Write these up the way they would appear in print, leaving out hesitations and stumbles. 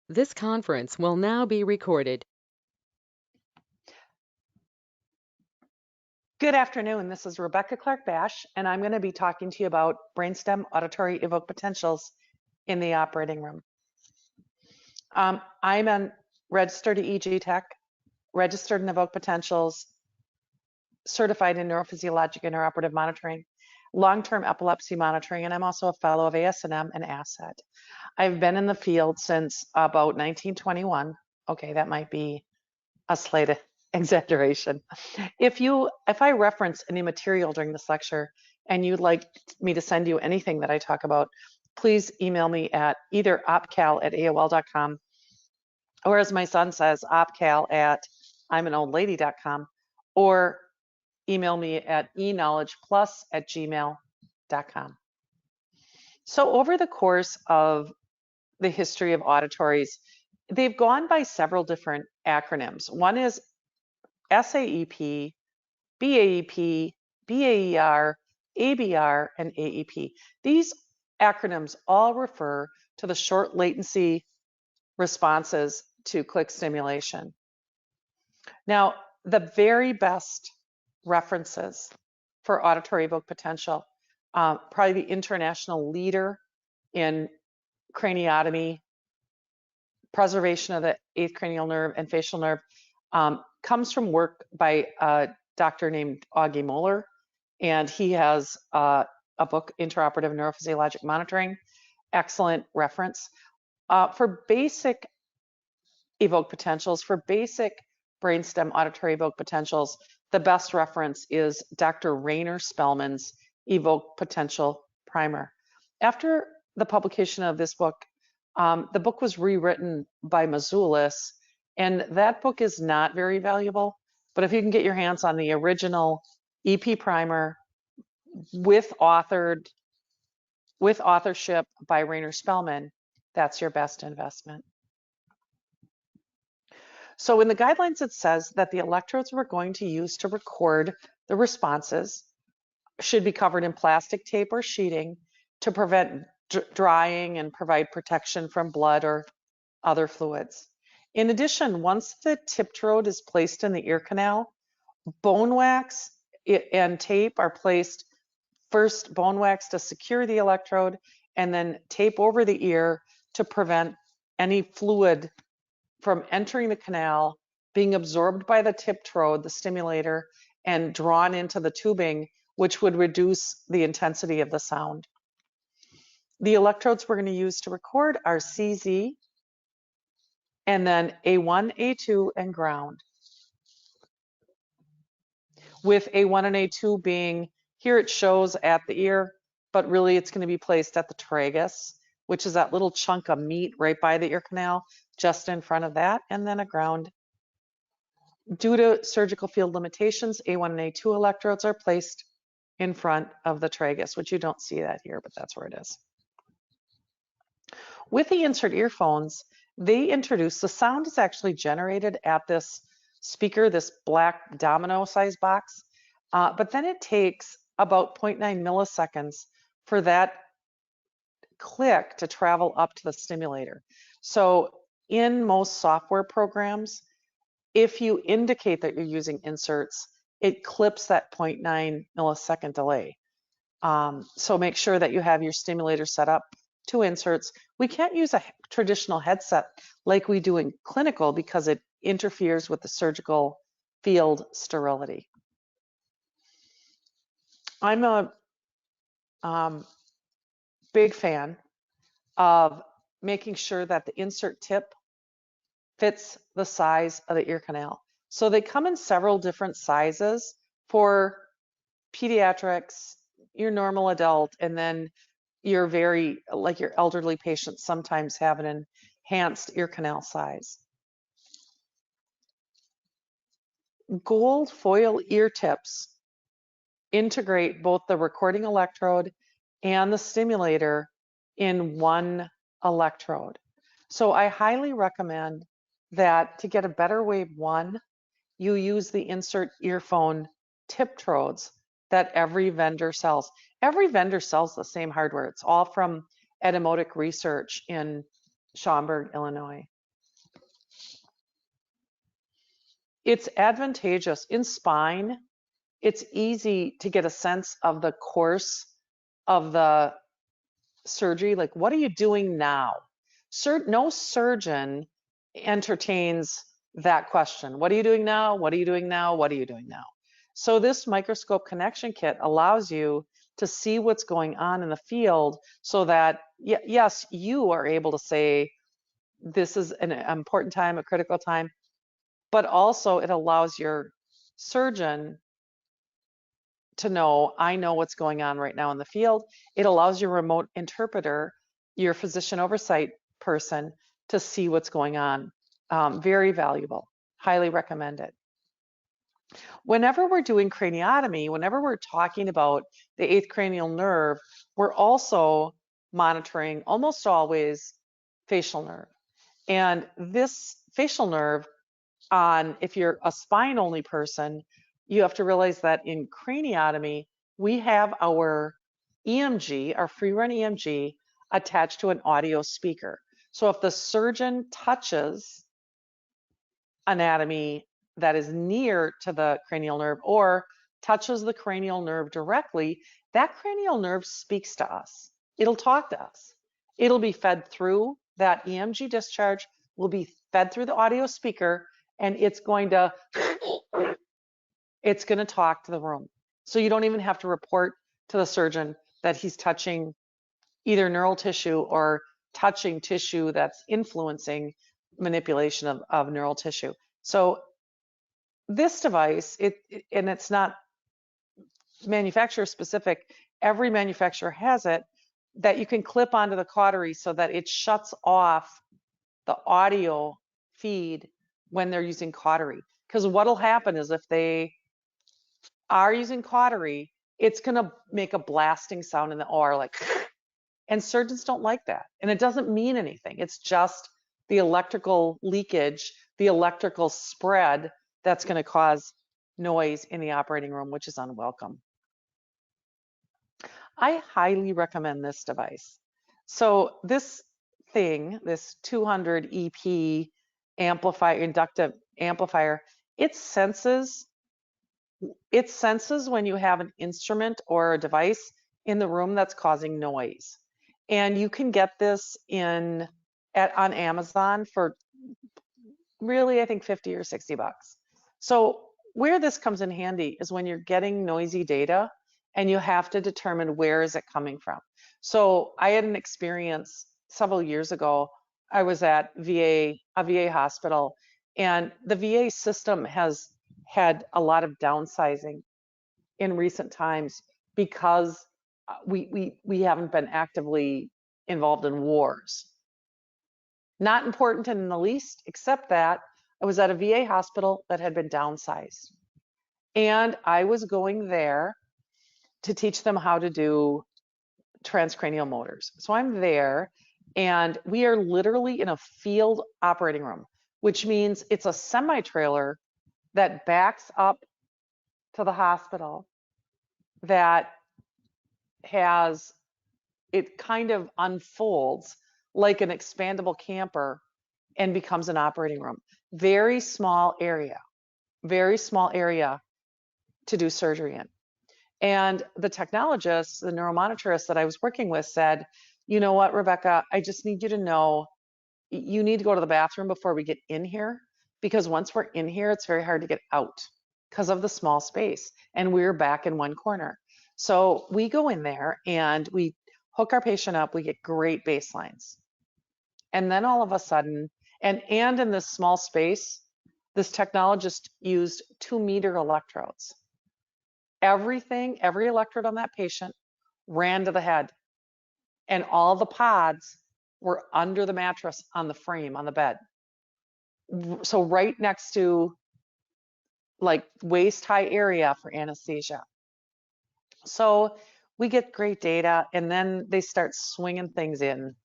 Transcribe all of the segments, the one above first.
This conference will now be recorded. Good afternoon. This is Rebecca Clark-Bash, and I'm going to be talking to you about brainstem auditory evoked potentials in the operating room. I'm a registered EEG tech, registered in evoked potentials, certified in neurophysiologic interoperative monitoring, long-term epilepsy monitoring, and I'm also a fellow of FASNM and FASET. I've been in the field since about 1921. Okay, that might be a slight exaggeration. If I reference any material during this lecture and you'd like me to send you anything that I talk about, please email me at either opcal@aol.com or, as my son says, opcal@imanoldlady.com, or email me at eknowledgeplus@gmail.com. So over the course of the history of auditories, they've gone by several different acronyms. One is SAEP, BAEP, BAER, ABR, and AEP. These acronyms all refer to the short latency responses to click stimulation. Now, the very best references for auditory evoked potential, probably the international leader in craniotomy, preservation of the 8th cranial nerve and facial nerve, comes from work by a doctor named Augie Moeller, and he has a book, Interoperative Neurophysiologic Monitoring, excellent reference. For basic evoked potentials, for basic brainstem auditory evoked potentials, the best reference is Dr. Rainer Spellman's Evoked Potential Primer. After the publication of this book, the book was rewritten by Mazulis, and that book is not very valuable. But if you can get your hands on the original EP primer with authorship by Rainer Spellman, that's your best investment. So in the guidelines, it says that the electrodes we're going to use to record the responses should be covered in plastic tape or sheeting to prevent drying and provide protection from blood or other fluids. In addition, once the tiptrode is placed in the ear canal, bone wax and tape are placed, first bone wax to secure the electrode, and then tape over the ear to prevent any fluid from entering the canal, being absorbed by the tiptrode, the stimulator, and drawn into the tubing, which would reduce the intensity of the sound. The electrodes we're going to use to record are CZ, and then A1, A2, and ground. With A1 and A2 being, here it shows at the ear, but really it's going to be placed at the tragus, which is that little chunk of meat right by the ear canal, just in front of that, and then a ground. Due to surgical field limitations, A1 and A2 electrodes are placed in front of the tragus, which you don't see that here, but that's where it is. With the insert earphones, they introduce, the sound is actually generated at this speaker, this black domino-sized box, but then it takes about 0.9 milliseconds for that click to travel up to the stimulator. So in most software programs, if you indicate that you're using inserts, it clips that 0.9 millisecond delay. So make sure that you have your stimulator set up to inserts. We can't use a traditional headset like we do in clinical because it interferes with the surgical field sterility. I'm a big fan of making sure that the insert tip fits the size of the ear canal. So they come in several different sizes for pediatrics, your normal adult, and then your your elderly patients sometimes have an enhanced ear canal size. Gold foil ear tips integrate both the recording electrode and the stimulator in one electrode. So I highly recommend that to get a better wave 1, you use the insert earphone tiptrodes that every vendor sells. Every vendor sells the same hardware. It's all from Etymotic Research in Schaumburg, Illinois. It's advantageous. In spine, it's easy to get a sense of the course of the surgery. Like, what are you doing now? No surgeon entertains that question. What are you doing now? What are you doing now? What are you doing now? So this microscope connection kit allows you to see what's going on in the field so that, yes, you are able to say, this is an important time, a critical time, but also it allows your surgeon to know, I know what's going on right now in the field. It allows your remote interpreter, your physician oversight person, to see what's going on. Very valuable, highly recommend it. Whenever we're doing craniotomy, whenever we're talking about the 8th cranial nerve, we're also monitoring almost always facial nerve. And this facial nerve, if you're a spine only person, you have to realize that in craniotomy, we have our EMG, our free run EMG, attached to an audio speaker. So if the surgeon touches anatomy that is near to the cranial nerve or touches the cranial nerve directly, that cranial nerve speaks to us. It'll talk to us. It'll be fed through that EMG discharge, will be fed through the audio speaker, and it's going to talk to the room. So you don't even have to report to the surgeon that he's touching either neural tissue or touching tissue that's influencing manipulation of neural tissue. So this device, and it's not manufacturer specific, every manufacturer has it, that you can clip onto the cautery so that it shuts off the audio feed when they're using cautery. Because what'll happen is if they are using cautery, it's gonna make a blasting sound in the OR, like, and surgeons don't like that. And it doesn't mean anything. It's just the electrical leakage, the electrical spread that's gonna cause noise in the operating room, which is unwelcome. I highly recommend this device. So this thing, this 200 EP amplifier, inductive amplifier, it senses when you have an instrument or a device in the room that's causing noise. And you can get this on Amazon for really, I think 50 or 60 bucks. So where this comes in handy is when you're getting noisy data and you have to determine where is it coming from. So I had an experience several years ago. I was at a VA hospital, and the VA system has had a lot of downsizing in recent times because we haven't been actively involved in wars. Not important in the least, except that I was at a VA hospital that had been downsized. And I was going there to teach them how to do transcranial motors. So I'm there, and we are literally in a field operating room, which means it's a semi-trailer that backs up to the hospital that it kind of unfolds like an expandable camper and becomes an operating room. Very small area to do surgery in. And the technologist, the neuromonitorist that I was working with said, you know what, Rebecca, I just need you to know, you need to go to the bathroom before we get in here, because once we're in here, it's very hard to get out because of the small space. And we're back in one corner. So we go in there and we hook our patient up, we get great baselines. And then all of a sudden, and in this small space, this technologist used 2-meter electrodes. Every electrode on that patient ran to the head, and all the pods were under the mattress on the frame on the bed. So right next to like waist high area for anesthesia. So we get great data, and then they start swinging things in,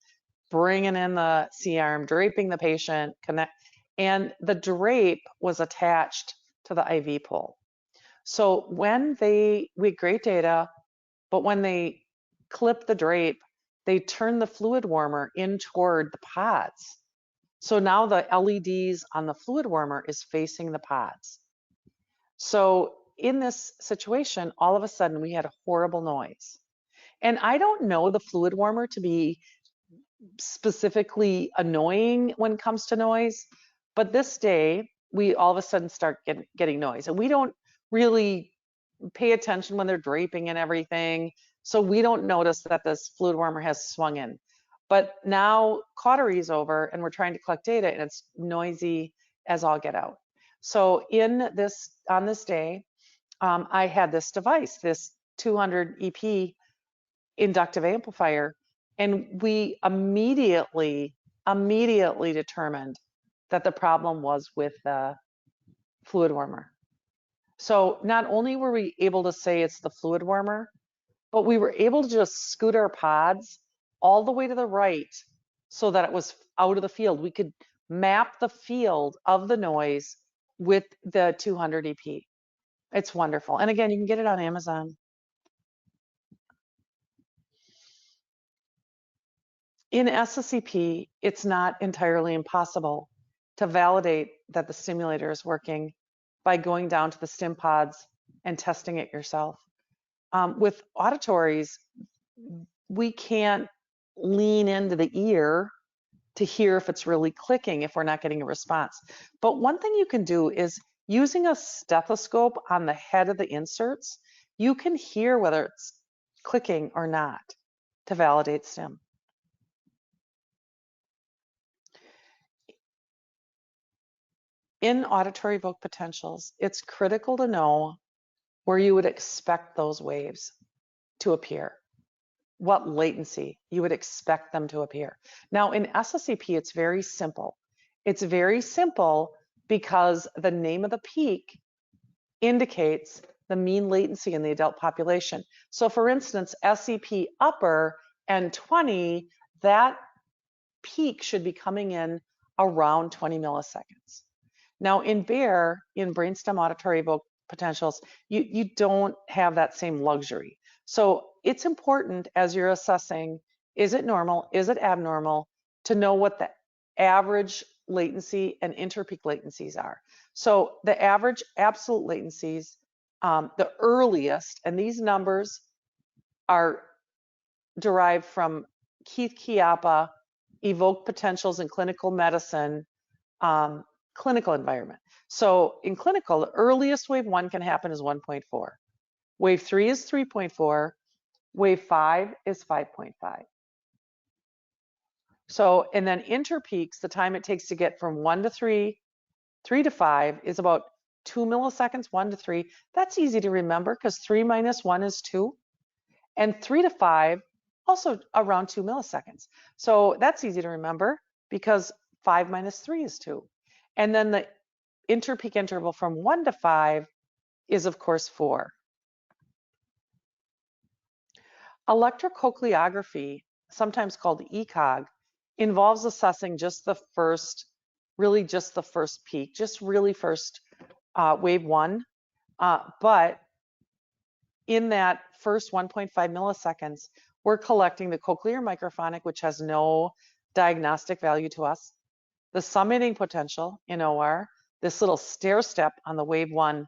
bringing in the C-arm, draping the patient, and the drape was attached to the IV pole. So we had great data, but when they clip the drape, they turn the fluid warmer in toward the pods. So now the LEDs on the fluid warmer is facing the pods. So in this situation, all of a sudden we had a horrible noise. And I don't know the fluid warmer to be specifically annoying when it comes to noise, but this day we all of a sudden start getting noise, and we don't really pay attention when they're draping and everything, so we don't notice that this fluid warmer has swung in. But now cautery is over and we're trying to collect data, and it's noisy as all get out. So on this day, I had this device, this 200 EP inductive amplifier, and we immediately determined that the problem was with the fluid warmer. So not only were we able to say it's the fluid warmer, but we were able to just scoot our pods all the way to the right so that it was out of the field. We could map the field of the noise with the 200 EP. It's wonderful. And again, you can get it on Amazon. In SSEP, it's not entirely impossible to validate that the stimulator is working by going down to the stim pods and testing it yourself. With auditories, we can't lean into the ear to hear if it's really clicking if we're not getting a response. But one thing you can do is using a stethoscope on the head of the inserts, you can hear whether it's clicking or not to validate stim. In auditory evoked potentials, it's critical to know where you would expect those waves to appear, what latency you would expect them to appear. Now in SSEP, it's very simple. It's very simple because the name of the peak indicates the mean latency in the adult population. So for instance, SEP upper and 20, that peak should be coming in around 20 milliseconds. Now in BEAR, in brainstem auditory evoked potentials, you don't have that same luxury. So it's important as you're assessing, is it normal, is it abnormal, to know what the average latency and interpeak latencies are. So the average absolute latencies, the earliest, and these numbers are derived from Keith Chiappa, Evoked Potentials in Clinical Medicine, clinical environment. So in clinical, the earliest wave 1 can happen is 1.4. Wave 3 is 3.4. Wave 5 is 5.5. So, and then interpeaks, the time it takes to get from 1 to 3, 3 to 5 is about 2 milliseconds, 1 to 3. That's easy to remember because 3 minus 1 is 2. And 3 to 5, also around 2 milliseconds. So that's easy to remember because 5 minus 3 is 2. And then the interpeak interval from 1 to 5 is, of course, 4. Electrocochleography, sometimes called ECOG, involves assessing just the first, really just the first peak, just really first wave 1. But in that first 1.5 milliseconds, we're collecting the cochlear microphonic, which has no diagnostic value to us, the summiting potential in OR, this little stair step on the wave 1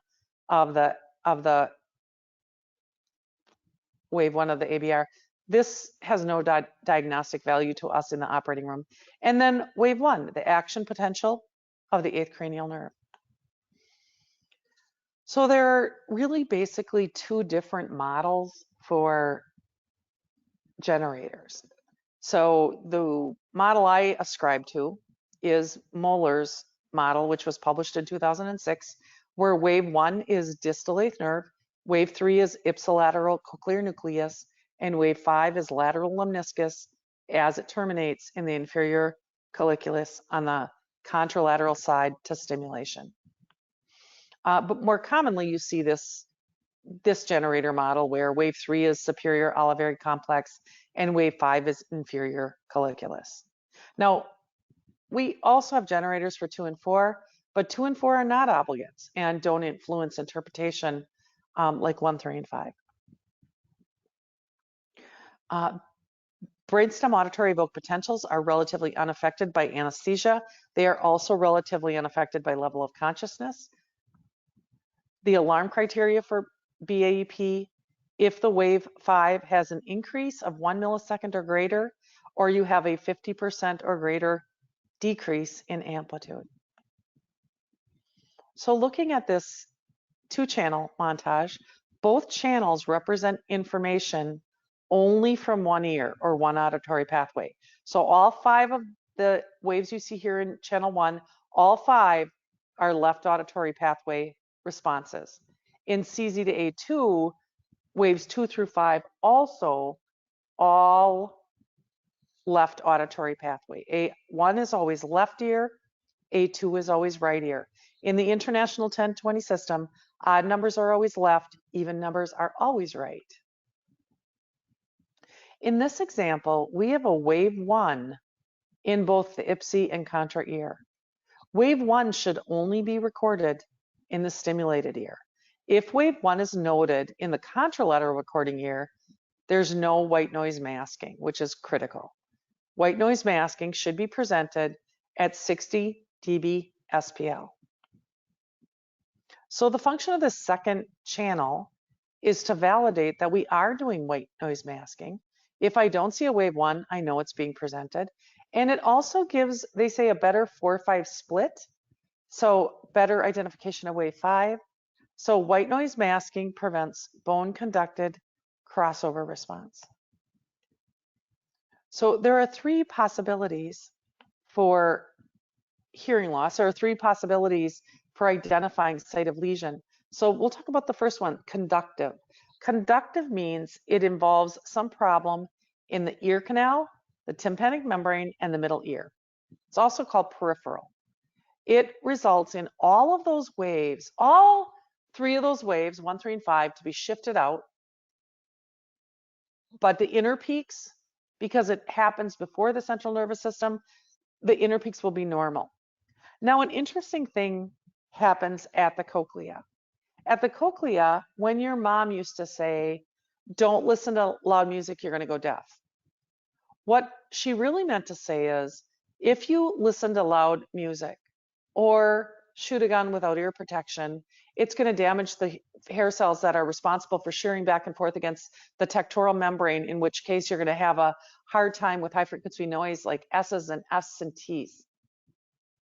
of the wave 1 of the ABR. This has no diagnostic value to us in the operating room. And then wave 1, the action potential of the 8th cranial nerve. So there are really basically 2 different models for generators. So the model I ascribe to is Moeller's model, which was published in 2006, where wave 1 is distal 8th nerve, wave 3 is ipsilateral cochlear nucleus, and wave 5 is lateral lemniscus as it terminates in the inferior colliculus on the contralateral side to stimulation. But more commonly, you see this generator model where wave 3 is superior olivary complex and wave 5 is inferior colliculus. Now, we also have generators for 2 and 4, but 2 and 4 are not obligates and don't influence interpretation like 1, 3, and 5. Brainstem auditory evoked potentials are relatively unaffected by anesthesia. They are also relatively unaffected by level of consciousness. The alarm criteria for BAEP, if the wave 5 has an increase of 1 millisecond or greater, or you have a 50% or greater decrease in amplitude. So looking at this 2-channel montage, both channels represent information only from one ear or one auditory pathway. So all 5 of the waves you see here in channel 1, all 5 are left auditory pathway responses. In CZ to A2, waves 2 through 5 also all left auditory pathway. A1 is always left ear, A2 is always right ear. In the International 1020 system, odd numbers are always left, even numbers are always right. In this example, we have a wave 1 in both the IPSI and contra ear. Wave 1 should only be recorded in the stimulated ear. If wave 1 is noted in the contralateral recording ear, there's no white noise masking, which is critical. White noise masking should be presented at 60 dB SPL. So the function of the second channel is to validate that we are doing white noise masking. If I don't see a wave 1, I know it's being presented. And it also gives, they say, a better 4-5 split. So better identification of wave 5. So white noise masking prevents bone conducted crossover response. So there are 3 possibilities for hearing loss. There are 3 possibilities for identifying site of lesion. So we'll talk about the first one, conductive. Conductive means it involves some problem in the ear canal, the tympanic membrane, and the middle ear. It's also called peripheral. It results in all of those waves, all 3 of those waves, 1, 3, and 5, to be shifted out. But the inner peaks, because it happens before the central nervous system, the inner peaks will be normal. Now, an interesting thing happens at the cochlea. At the cochlea, when your mom used to say, don't listen to loud music, you're going to go deaf. What she really meant to say is, if you listen to loud music or shoot a gun without ear protection, it's going to damage the hair cells that are responsible for shearing back and forth against the tectoral membrane, in which case you're going to have a hard time with high frequency noise like S's and F's and T's.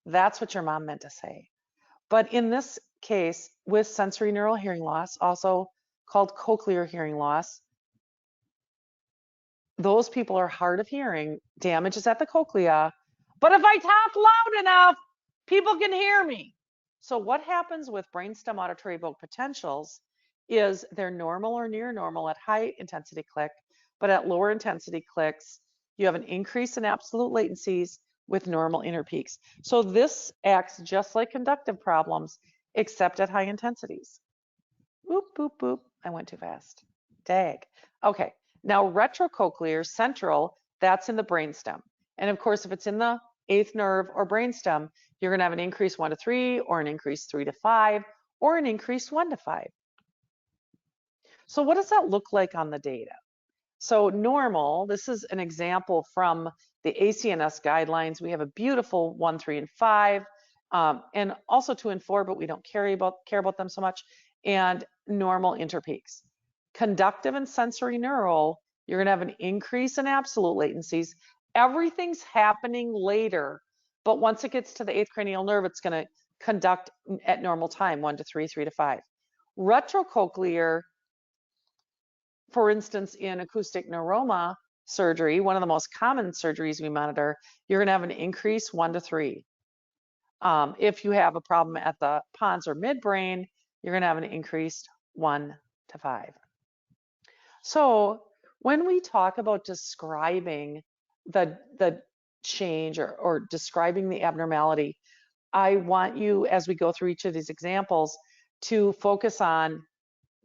That's what your mom meant to say. But in this case, with sensory neural hearing loss, also called cochlear hearing loss, those people are hard of hearing, damage is at the cochlea, but if I talk loud enough, people can hear me. So what happens with brainstem auditory evoked potentials is they're normal or near normal at high intensity click, but at lower intensity clicks, you have an increase in absolute latencies with normal inner peaks. So this acts just like conductive problems, except at high intensities. Boop, boop, boop. I went too fast. Dag. Okay, now retrocochlear central, that's in the brainstem. And of course, if it's in the 8th nerve or brainstem, you're going to have an increase 1 to 3, or an increase 3 to 5, or an increase 1 to 5. So what does that look like on the data? So normal, this is an example from the ACNS guidelines. We have a beautiful 1, 3, and 5, and also 2 and 4, but we don't care about them so much, and normal interpeaks. Conductive and sensory neural, you're gonna have an increase in absolute latencies. Everything's happening later, but once it gets to the 8th cranial nerve, it's gonna conduct at normal time, 1 to 3, 3 to 5. Retrocochlear, for instance, in acoustic neuroma surgery, one of the most common surgeries we monitor, you're going to have an increase 1 to 3. If you have a problem at the pons or midbrain, you're going to have an increased 1 to 5. So when we talk about describing the change or describing the abnormality, I want you, as we go through each of these examples, to focus on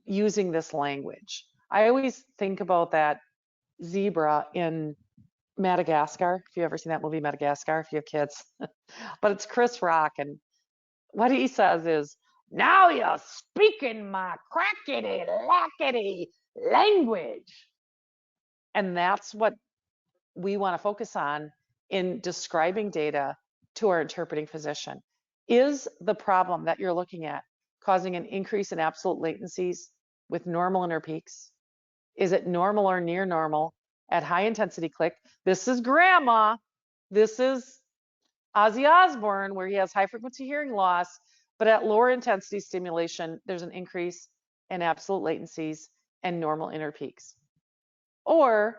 using this language. I always think about that zebra in Madagascar. If you've ever seen that movie, Madagascar, if you have kids. But it's Chris Rock, and what he says is, now you're speaking my crackety, lackety language. And that's what we want to focus on in describing data to our interpreting physician. Is the problem that you're looking at causing an increase in absolute latencies with normal inner peaks? Is it normal or near normal at high intensity click? This is grandma. This is Ozzy Osbourne, where he has high frequency hearing loss, but at lower intensity stimulation, there's an increase in absolute latencies and normal inner peaks. Or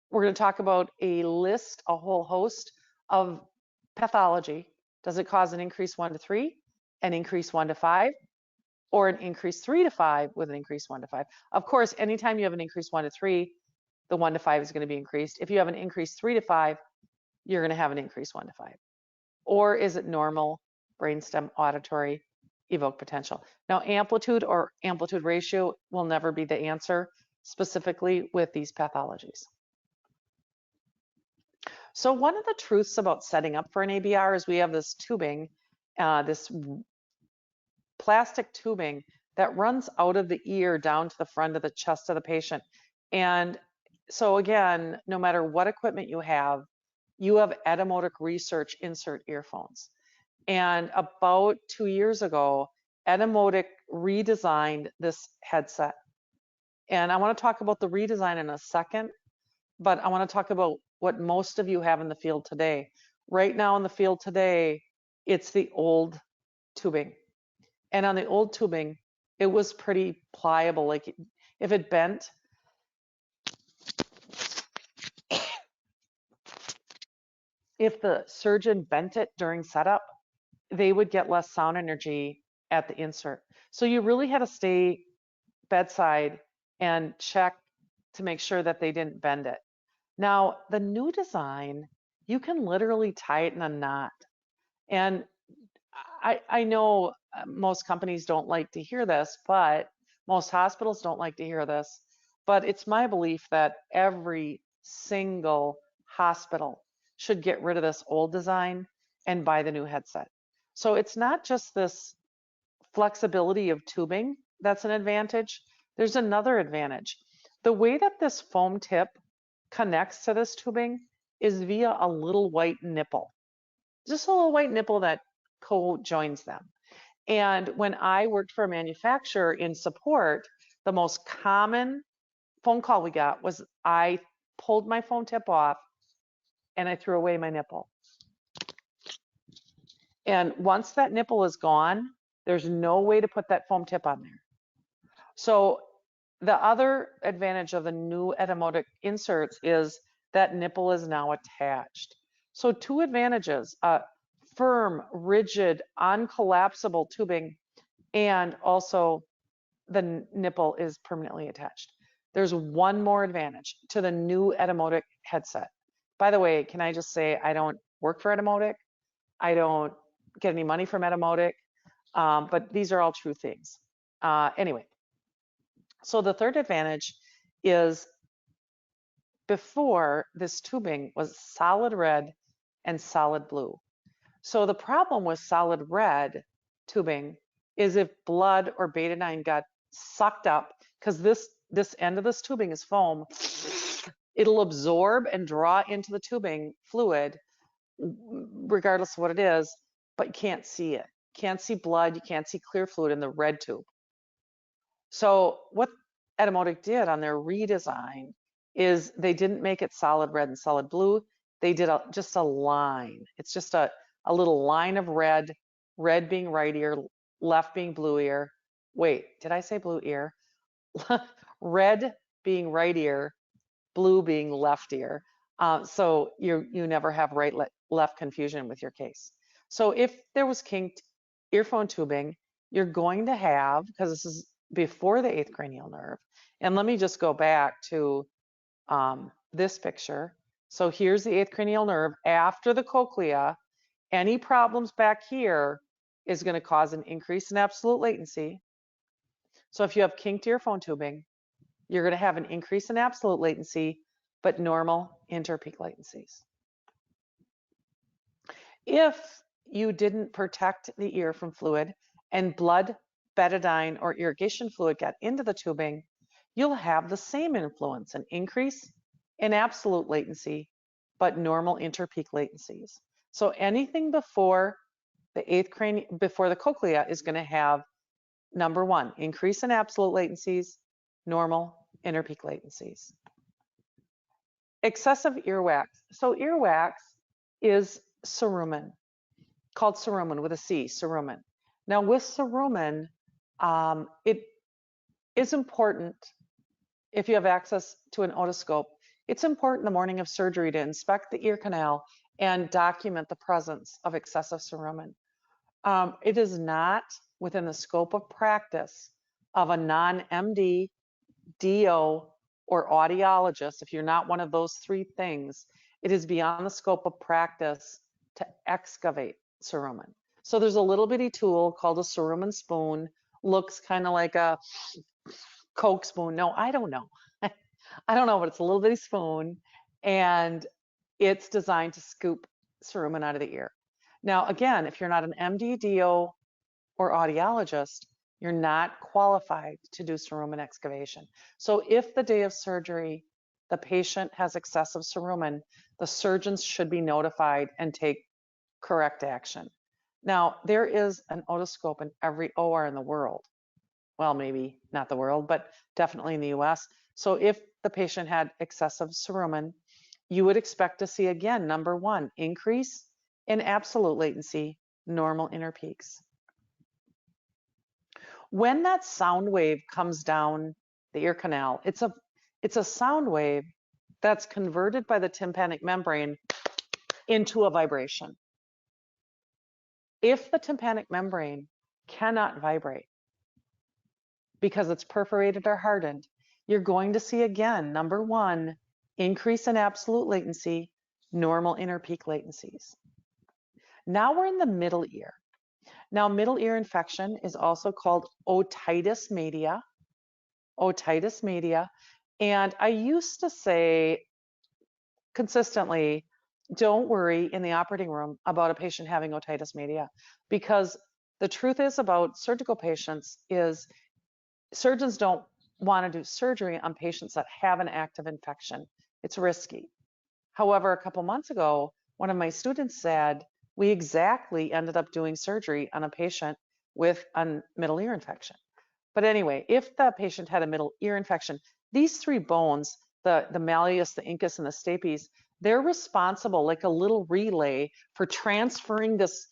we're going to talk about a whole host of pathology. Does it cause an increase 1 to 3, an increase 1 to 5, or an increase 3 to 5 with an increase 1 to 5? Of course, anytime you have an increase 1 to 3, the 1 to 5 is going to be increased. If you have an increase 3 to 5, you're going to have an increase 1 to 5. Or is it normal brainstem auditory evoked potential? Now, amplitude or amplitude ratio will never be the answer, specifically with these pathologies. So one of the truths about setting up for an ABR is we have this tubing, this plastic tubing that runs out of the ear down to the front of the chest of the patient. And so again, no matter what equipment you have etymotic research insert earphones. And about 2 years ago, Etymotic redesigned this headset. And I want to talk about the redesign in a second, but I want to talk about what most of you have in the field today. Right now in the field today, it's the old tubing. And on the old tubing, it was pretty pliable. Like if it bent, if the surgeon bent it during setup, they would get less sound energy at the insert. So you really had to stay bedside and check to make sure that they didn't bend it. Now, the new design, you can literally tie it in a knot. And I know most companies don't like to hear this, but most hospitals don't like to hear this. But it's my belief that every single hospital should get rid of this old design and buy the new headset. So it's not just this flexibility of tubing that's an advantage. There's another advantage. The way that this foam tip connects to this tubing is via a little white nipple. Just a little white nipple that co-joins them. And when I worked for a manufacturer in support, the most common phone call we got was I pulled my foam tip off and I threw away my nipple. And once that nipple is gone, there's no way to put that foam tip on there. So the other advantage of the new etymotic inserts is that nipple is now attached. So two advantages, firm, rigid, uncollapsible tubing, and also the nipple is permanently attached. There's one more advantage to the new etymotic headset. By the way, can I just say I don't work for etymotic. I don't get any money from etymotic, but these are all true things. Anyway, so the third advantage is before this tubing was solid red and solid blue. So the problem with solid red tubing is if blood or betadine got sucked up, because this end of this tubing is foam, it'll absorb and draw into the tubing fluid, regardless of what it is, but you can't see it. Can't see blood, you can't see clear fluid in the red tube. So what Etymotic did on their redesign is they didn't make it solid red and solid blue. They did just a line. It's just a little line of red, red being right ear, left being blue ear. Wait, did I say blue ear? Red being right ear, blue being left ear. So you never have right left confusion with your case. So if there was kinked earphone tubing, you're going to have, because this is before the 8th cranial nerve, and let me just go back to this picture. So here's the 8th cranial nerve after the cochlea. Any problems back here is going to cause an increase in absolute latency. So if you have kinked earphone tubing, you're going to have an increase in absolute latency, but normal interpeak latencies. If you didn't protect the ear from fluid and blood, betadine, or irrigation fluid got into the tubing, you'll have the same influence, an increase in absolute latency, but normal interpeak latencies. So anything before before the cochlea is going to have, number one, increase in absolute latencies, normal interpeak latencies. Excessive earwax. So earwax is cerumen, called cerumen with a C, cerumen. Now with cerumen, it is important if you have access to an otoscope. It's important the morning of surgery to inspect the ear canal and document the presence of excessive cerumen. It is not within the scope of practice of a non-MD, DO, or audiologist. If you're not one of those three things, it is beyond the scope of practice to excavate cerumen. So there's a little bitty tool called a cerumen spoon, looks kind of like a Coke spoon. No, I don't know. I don't know, but it's a little bitty spoon, and it's designed to scoop cerumen out of the ear. Now, again, if you're not an MD, DO, or audiologist, you're not qualified to do cerumen excavation. So if the day of surgery, the patient has excessive cerumen, the surgeons should be notified and take correct action. Now, there is an otoscope in every OR in the world. Well, maybe not the world, but definitely in the US. So if the patient had excessive cerumen, you would expect to see, again, number one, increase in absolute latency, normal interpeaks. When that sound wave comes down the ear canal, it's a sound wave that's converted by the tympanic membrane into a vibration. If the tympanic membrane cannot vibrate because it's perforated or hardened, you're going to see, again, number one, increase in absolute latency, normal interpeak latencies. Now we're in the middle ear. Now, middle ear infection is also called otitis media. Otitis media. And I used to say consistently, don't worry in the operating room about a patient having otitis media, because the truth is about surgical patients is surgeons don't want to do surgery on patients that have an active infection. It's risky. However, a couple months ago, one of my students said, we exactly ended up doing surgery on a patient with a middle ear infection. But anyway, if the patient had a middle ear infection, these three bones, the malleus, the incus, and the stapes, they're responsible, like a little relay, for transferring this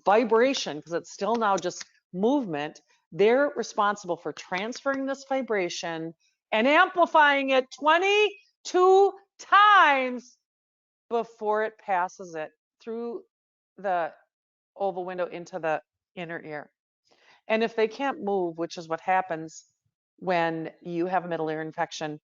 vibration, because it's still now just movement. They're responsible for transferring this vibration and amplifying it 22 times before it passes it through the oval window into the inner ear. And if they can't move, which is what happens when you have a middle ear infection,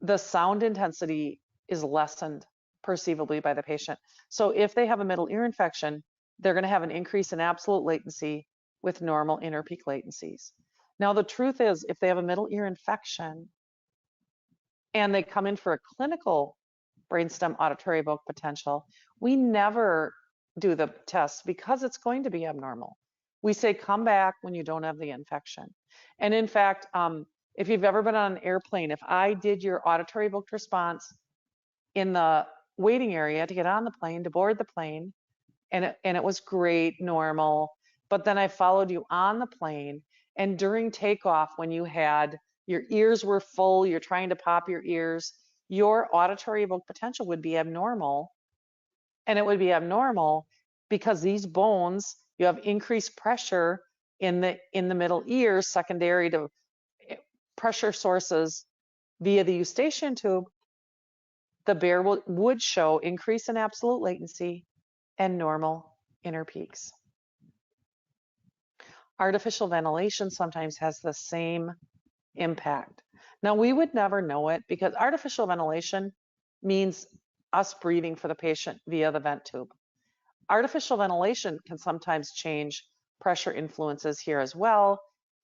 the sound intensity is lessened perceivably by the patient. So if they have a middle ear infection, they're going to have an increase in absolute latency with normal interpeak latencies. Now, the truth is, if they have a middle ear infection and they come in for a clinical brainstem auditory evoked potential, we never do the test because it's going to be abnormal. We say, come back when you don't have the infection. And in fact, if you've ever been on an airplane, if I did your auditory evoked response in the waiting area to get on the plane, to board the plane, and it was great, normal, but then I followed you on the plane, and during takeoff, when you had, your ears were full, you're trying to pop your ears, your auditory evoked potential would be abnormal. And it would be abnormal because these bones, you have increased pressure in the middle ear, secondary to pressure sources via the eustachian tube. The bear would show increase in absolute latency and normal interpeaks. Artificial ventilation sometimes has the same impact. Now, we would never know it because artificial ventilation means us breathing for the patient via the vent tube. Artificial ventilation can sometimes change pressure influences here as well,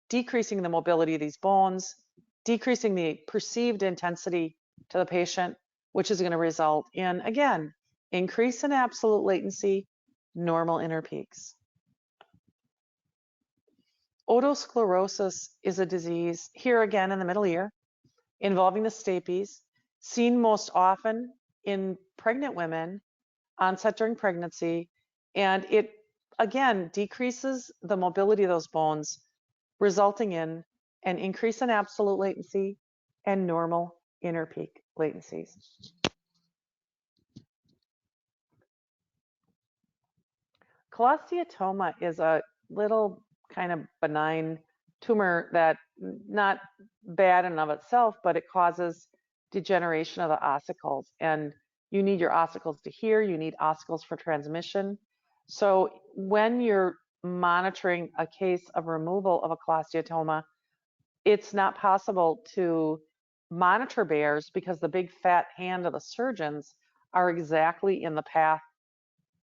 decreasing the mobility of these bones, decreasing the perceived intensity to the patient, which is going to result in, again, increase in absolute latency, normal interpeaks. Otosclerosis is a disease, here again in the middle ear, involving the stapes. seen most often in pregnant women, onset during pregnancy, and it, again, decreases the mobility of those bones, resulting in an increase in absolute latency and normal inner peak latencies. Cholesteatoma is a little kind of benign tumor that not bad in and of itself, but it causes degeneration of the ossicles. And you need your ossicles to hear, you need ossicles for transmission. So when you're monitoring a case of removal of a cholesteatoma, it's not possible to monitor bears because the big fat hand of the surgeons are exactly in the path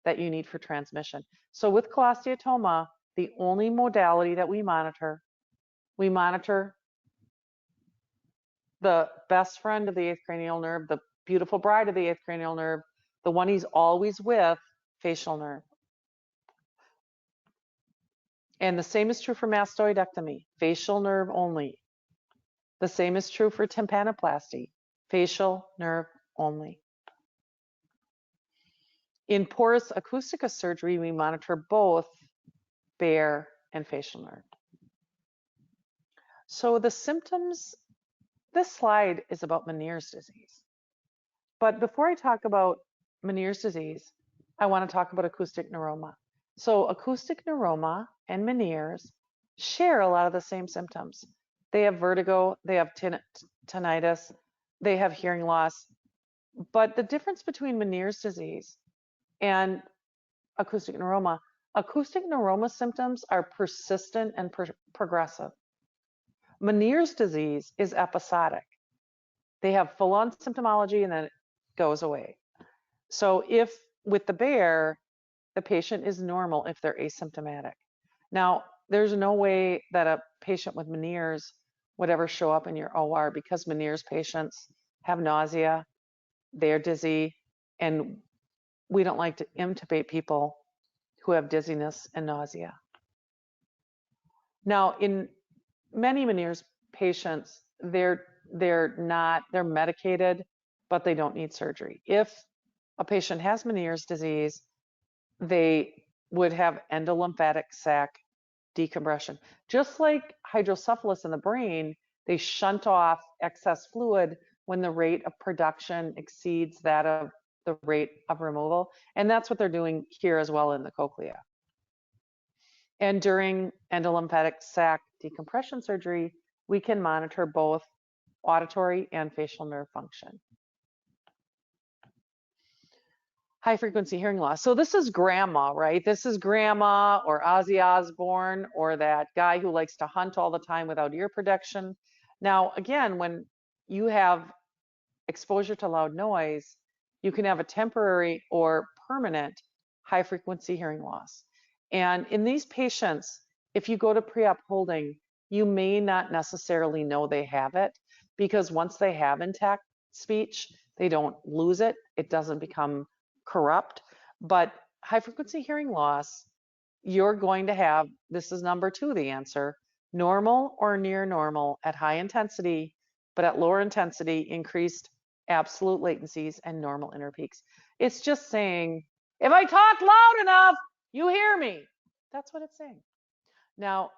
that you need for transmission. So with cholesteatoma, the only modality that we monitor the best friend of the eighth cranial nerve, the beautiful bride of the eighth cranial nerve, the one he's always with, facial nerve. And the same is true for mastoidectomy, facial nerve only. The same is true for tympanoplasty, facial nerve only. In porous acoustica surgery, we monitor both bare and facial nerve. So the symptoms, this slide is about Meniere's disease. But before I talk about Meniere's disease, I want to talk about acoustic neuroma. So acoustic neuroma and Meniere's share a lot of the same symptoms. They have vertigo, they have tinnitus, they have hearing loss. But the difference between Meniere's disease and acoustic neuroma symptoms are persistent and progressive. Meniere's disease is episodic. They have full-on symptomology and then it goes away. So if with the bear, the patient is normal if they're asymptomatic. Now, there's no way that a patient with Meniere's would ever show up in your OR because Meniere's patients have nausea, they're dizzy, and we don't like to intubate people who have dizziness and nausea. Now, in many Meniere's patients, they're medicated, but they don't need surgery. If a patient has Meniere's disease, they would have endolymphatic sac decompression. Just like hydrocephalus in the brain, they shunt off excess fluid when the rate of production exceeds that of the rate of removal. And that's what they're doing here as well in the cochlea. And during endolymphatic sac decompression surgery, we can monitor both auditory and facial nerve function. High frequency hearing loss. So this is grandma, right? This is grandma or Ozzy Osbourne or that guy who likes to hunt all the time without ear protection. Now, again, when you have exposure to loud noise, you can have a temporary or permanent high frequency hearing loss. And in these patients, if you go to pre-op holding, you may not necessarily know they have it because once they have intact speech, they don't lose it. It doesn't become corrupt. But high frequency hearing loss, you're going to have, this is number 2, the answer, normal or near normal at high intensity, but at lower intensity, increased absolute latencies and normal inner peaks. It's just saying, if I talk loud enough, you hear me. That's what it's saying. Now,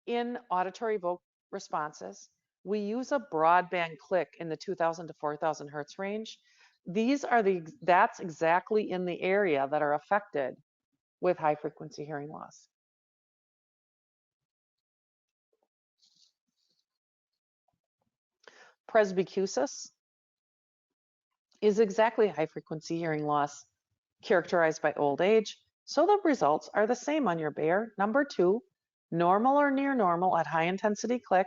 in auditory evoked responses, we use a broadband click in the 2000 to 4000 hertz range. That's exactly in the area that are affected with high frequency hearing loss. Presbycusis is exactly high frequency hearing loss characterized by old age. So the results are the same on your bear. Number 2, normal or near normal at high intensity click,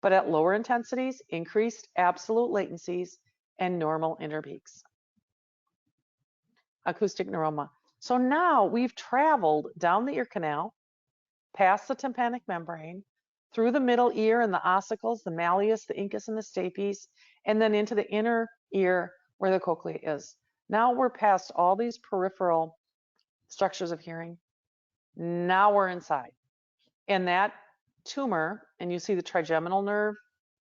but at lower intensities, increased absolute latencies and normal inner peaks. Acoustic neuroma. So now we've traveled down the ear canal, past the tympanic membrane, through the middle ear and the ossicles, the malleus, the incus, and the stapes, and then into the inner ear where the cochlea is. Now we're past all these peripheral structures of hearing. Now we're inside. And that tumor, and you see the trigeminal nerve,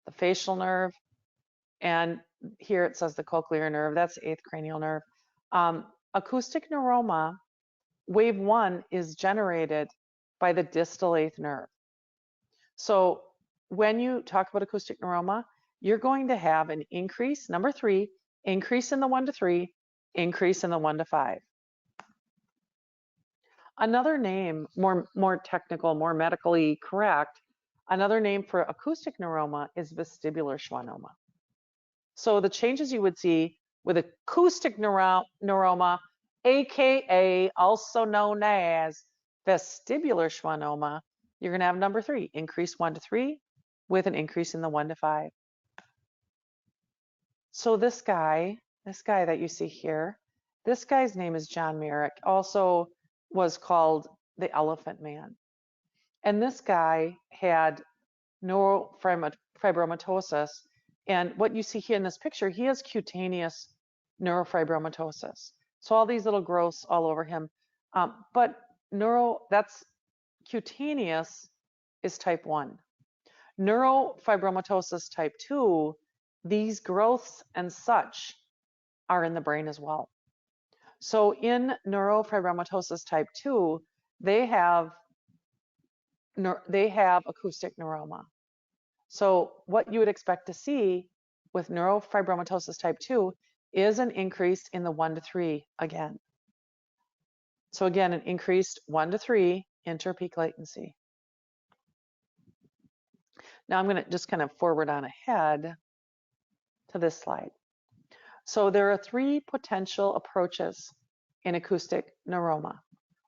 the facial nerve, And here it says the cochlear nerve, that's the 8th cranial nerve. Acoustic neuroma, wave 1 is generated by the distal 8th nerve. So when you talk about acoustic neuroma, you're going to have an increase, number 3, increase in the 1 to 3, increase in the 1 to 5. Another name, more technical, more medically correct, another name for acoustic neuroma is vestibular schwannoma. So the changes you would see with acoustic neuroma, aka also known as vestibular schwannoma, you're going to have number 3, increase 1 to 3 with an increase in the 1 to 5. So this guy that you see here, this guy's name is John Merrick, also was called the Elephant Man. And this guy had neurofibromatosis. And what you see here in this picture, he has cutaneous neurofibromatosis. So all these little growths all over him. But that's cutaneous is type 1. Neurofibromatosis type 2, these growths and such are in the brain as well. So in neurofibromatosis type 2, they have acoustic neuroma. So what you would expect to see with neurofibromatosis type 2 is an increase in the 1 to 3 again. So again, an increased 1 to 3 interpeak latency. Now I'm going to just kind of forward on ahead to this slide. So there are 3 potential approaches in acoustic neuroma.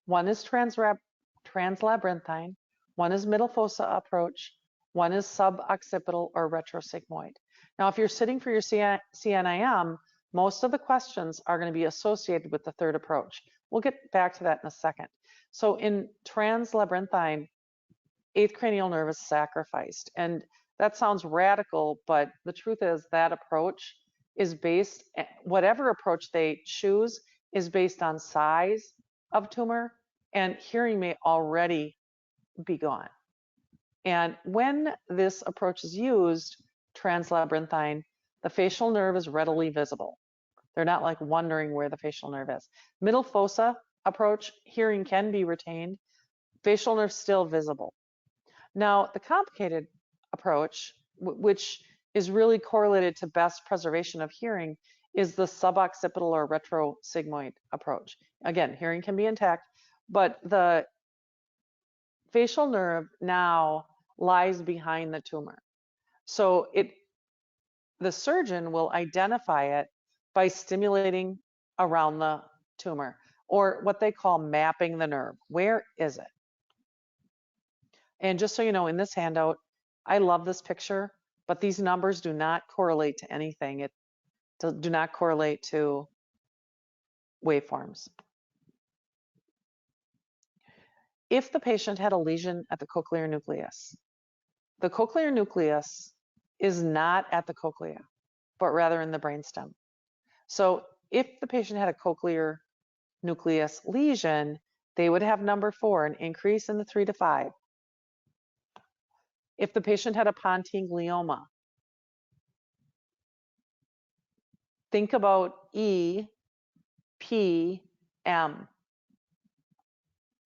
One is translabyrinthine, one is middle fossa approach, one is suboccipital or retrosigmoid. Now, if you're sitting for your CNIM, most of the questions are going to be associated with the 3rd approach. We'll get back to that in a second. So in translabyrinthine, 8th cranial nerve is sacrificed. And that sounds radical, but the truth is that approach is based, whatever approach they choose is based on size of tumor, and hearing may already be gone. And when this approach is used, translabyrinthine, the facial nerve is readily visible. They're not like wondering where the facial nerve is. Middle fossa approach, hearing can be retained, facial nerve still visible. Now, the complicated approach, which is really correlated to best preservation of hearing, is the suboccipital or retrosigmoid approach. Again, hearing can be intact, but the facial nerve now lies behind the tumor. So the surgeon will identify it by stimulating around the tumor, or what they call mapping the nerve. Where is it? And just so you know, in this handout, I love this picture, but these numbers do not correlate to anything. It do not correlate to waveforms. If the patient had a lesion at the cochlear nucleus, the cochlear nucleus is not at the cochlea, but rather in the brainstem. So if the patient had a cochlear nucleus lesion, they would have number 4, an increase in the 3 to 5. If the patient had a pontine glioma, think about EPM.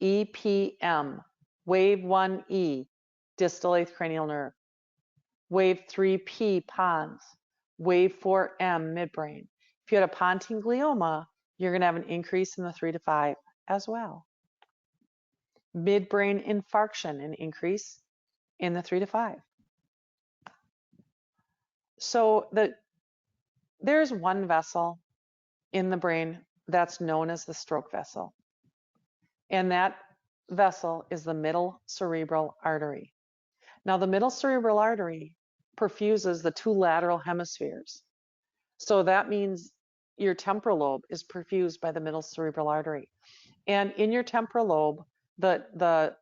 EPM, wave 1E, distal 8th cranial nerve. Wave 3P, pons. Wave 4M, midbrain. If you had a pontine glioma, you're going to have an increase in the 3 to 5 as well. Midbrain infarction, an increase in the 3 to 5. So there's one vessel in the brain that's known as the stroke vessel. And that vessel is the middle cerebral artery. Now, the middle cerebral artery perfuses the 2 lateral hemispheres. So that means your temporal lobe is perfused by the middle cerebral artery. And in your temporal lobe, the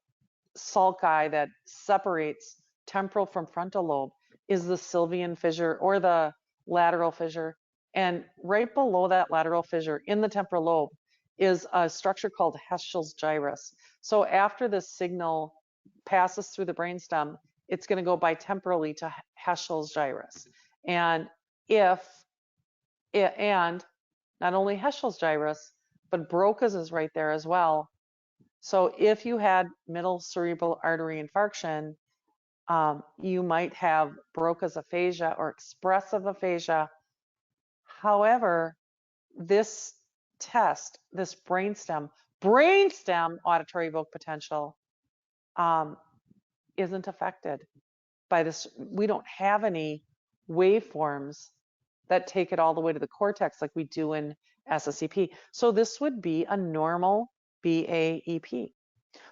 sulci that separates temporal from frontal lobe is the Sylvian fissure or the lateral fissure. And right below that lateral fissure in the temporal lobe is a structure called Heschel's gyrus. So after the signal passes through the brainstem, it's going to go bitemporally to Heschel's gyrus. And and not only Heschel's gyrus, but Broca's is right there as well. So if you had middle cerebral artery infarction, you might have Broca's aphasia or expressive aphasia. However, this test, this brainstem auditory evoked potential, isn't affected by this. We don't have any waveforms that take it all the way to the cortex like we do in SSEP. So this would be a normal BAEP.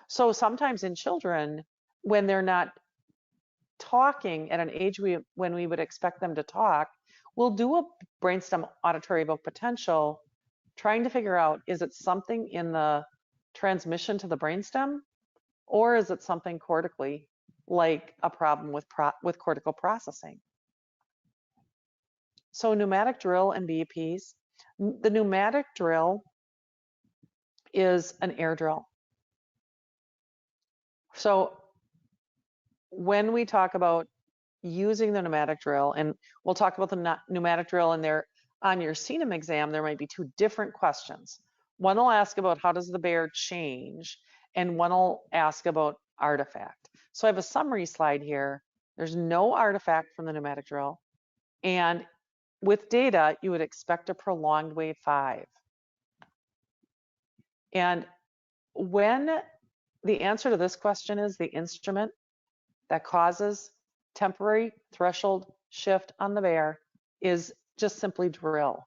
So sometimes in children, when they're not talking at an age when we would expect them to talk, we'll do a brainstem auditory evoked potential, trying to figure out, is it something in the transmission to the brainstem, or is it something cortically, like a problem with cortical processing? So pneumatic drill and BEPs. The pneumatic drill is an air drill. So when we talk about using the pneumatic drill, and we'll talk about the pneumatic drill in there on your CNIM exam, there might be two different questions. One will ask about how does the bear change, and one will ask about artifact. So I have a summary slide here. There's no artifact from the pneumatic drill, and with data, you would expect a prolonged wave 5. And when the answer to this question is the instrument that causes temporary threshold shift on the bear is just simply drill.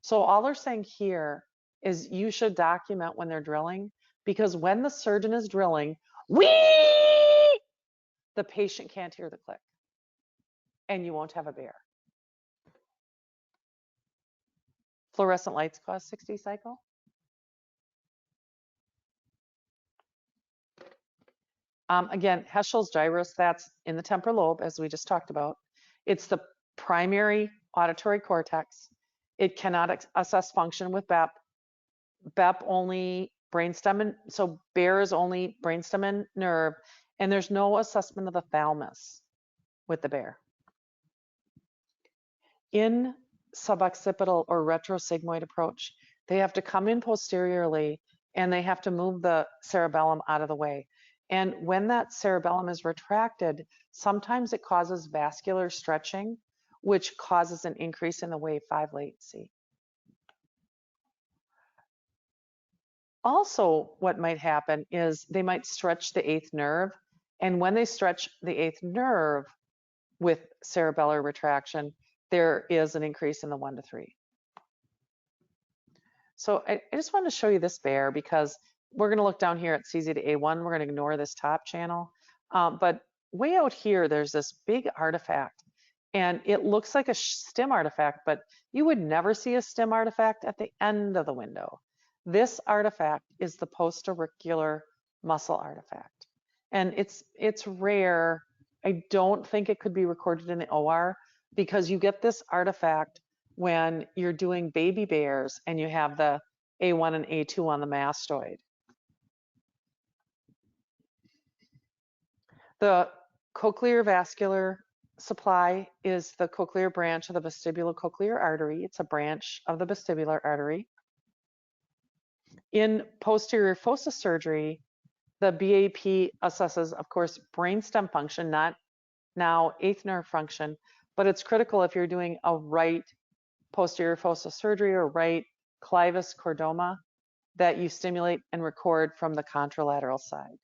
So all they're saying here is you should document when they're drilling, because when the surgeon is drilling, whee, the patient can't hear the click and you won't have a bear. Fluorescent lights cause 60 cycle. Again, Heschel's gyrus, that's in the temporal lobe, as we just talked about. It's the primary auditory cortex. It cannot assess function with BEP. BEP only brainstem, and so bear is only brainstem and nerve, and there's no assessment of the thalamus with the bear. In suboccipital or retrosigmoid approach, they have to come in posteriorly and they have to move the cerebellum out of the way. And when that cerebellum is retracted, sometimes it causes vascular stretching, which causes an increase in the wave 5 latency. Also, what might happen is they might stretch the 8th nerve. And when they stretch the 8th nerve with cerebellar retraction, there is an increase in the 1 to 3. So I just wanted to show you this bear because we're going to look down here at CZ to A1. We're going to ignore this top channel. But way out here, there's this big artifact. And it looks like a stim artifact, but you would never see a stim artifact at the end of the window. This artifact is the postauricular muscle artifact. And it's rare. I don't think it could be recorded in the OR because you get this artifact when you're doing baby bears and you have the A1 and A2 on the mastoid. The cochlear vascular supply is the cochlear branch of the vestibulocochlear artery. It's a branch of the vestibular artery. In posterior fossa surgery, the BAP assesses, of course, brainstem function, not now 8th nerve function, but it's critical if you're doing a right posterior fossa surgery or right clivus chordoma that you stimulate and record from the contralateral side.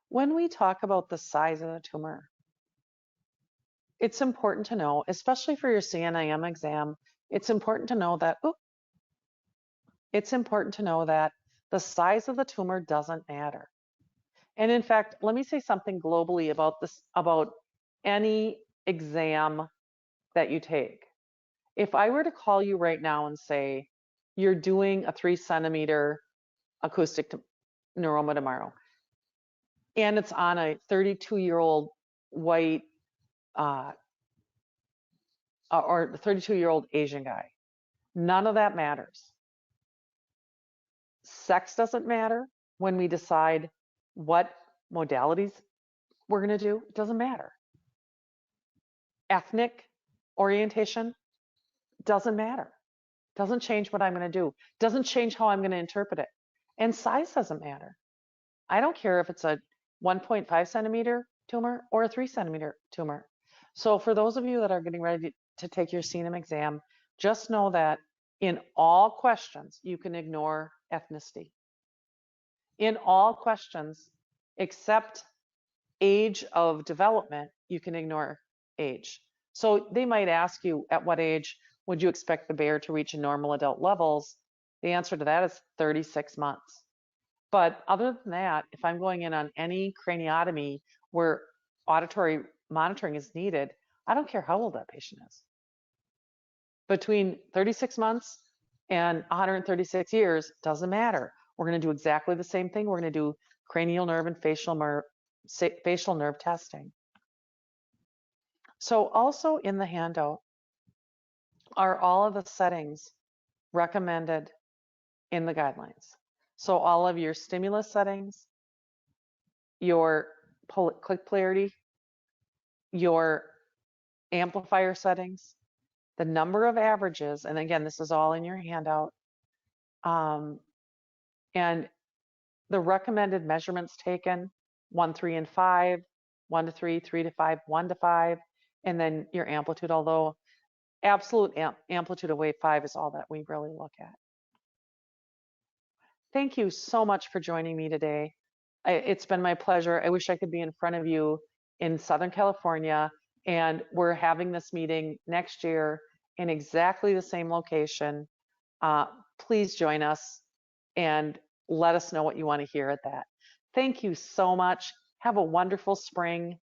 When we talk about the size of the tumor, it's important to know, especially for your CNIM exam, it's important to know that, the size of the tumor doesn't matter. And in fact, let me say something globally about this, about any exam that you take. If I were to call you right now and say, you're doing a 3-centimeter acoustic neuroma tomorrow, and it's on a 32-year-old white or 32-year-old Asian guy, none of that matters. Sex doesn't matter when we decide what modalities we're going to do. It doesn't matter. ethnic orientation, doesn't matter. Doesn't change what I'm going to do. Doesn't change how I'm going to interpret it. And size doesn't matter. I don't care if it's a 1.5 centimeter tumor or a 3 centimeter tumor. So for those of you that are getting ready to take your CNIM exam, just know that in all questions, you can ignore ethnicity. In all questions, except age of development, you can ignore age. So they might ask you, at what age would you expect the bear to reach normal adult levels? The answer to that is 36 months. But other than that, if I'm going in on any craniotomy where auditory monitoring is needed, I don't care how old that patient is. Between 36 months and 136 years, doesn't matter. We're going to do exactly the same thing. We're going to do cranial nerve and facial nerve testing. So also in the handout are all of the settings recommended in the guidelines. So all of your stimulus settings, your click polarity, your amplifier settings, the number of averages, and again, this is all in your handout, and the recommended measurements taken, 1, 3, and 5, 1 to 3, 3 to 5, 1 to 5, and then your amplitude, although absolute amplitude of wave 5 is all that we really look at. Thank you so much for joining me today. It's been my pleasure. I wish I could be in front of you in Southern California, and we're having this meeting next year in exactly the same location. Please join us and let us know what you want to hear at that. Thank you so much. Have a wonderful spring.